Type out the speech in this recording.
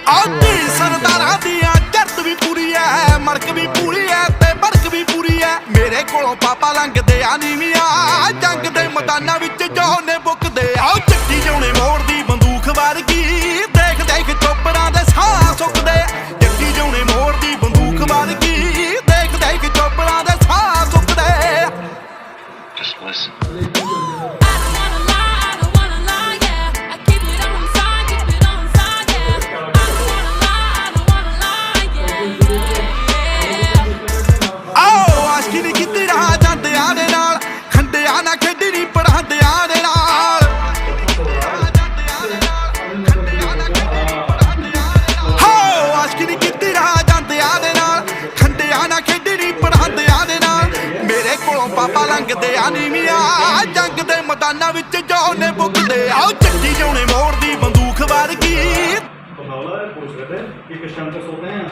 ਆਦੀ ਸਰਦਾਰਾਂ ਦੀਆਂ ਚਰਤ ਵੀ ਪੂਰੀ ਐ, ਮੜਕ ਵੀ ਪੂਰੀ ਐ ਤੇ ਬੜਕ ਵੀ ਪੂਰੀ ਐ। ਮੇਰੇ ਕੋਲੋਂ ਪਾਪਾ ਲੰਘਦੇ ਆ ਨੀਵੀਆਂ, ਜੰਗ ਦੇ ਮੈਦਾਨਾਂ ਵਿੱਚ ਜੋਨੇ ਬੁੱਕਦੇ ਆ। ਚੱਕੀ ਜਿਉਣੇ ਮੋੜਦੀ ਬੰਦੂਕ ਵਰਗੀ, ਦੇਖ ਦੇਖ ਚੋਪੜਾਂ ਦੇ ਸਾਹ ਸੁੱਕਦੇ। ਚੱਕੀ ਜਿਉਣੇ ਮੋੜਦੀ ਬੰਦੂਕ ਵਰਗੀ, ਦੇਖ ਦੇਖ ਚੋਪੜਾਂ ਦੇ ਸਾਹ ਸੁੱਕਦੇ। Just listen. ਪਾਪਾ ਲੰਘਦੇ ਆ ਨੀਵੀਆਂ, ਜੰਗ ਦੇ ਮੈਦਾਨਾਂ ਵਿੱਚ ਜੋਨੇ ਬੁੱਕਦੇ ਆ। ਚੱਕੀ ਜਿਉਣੇ ਮੋੜਦੀ ਬੰਦੂਕ ਵਰਗੀ। पूछ रहे थे कि किस टाइम तक सोते हैं।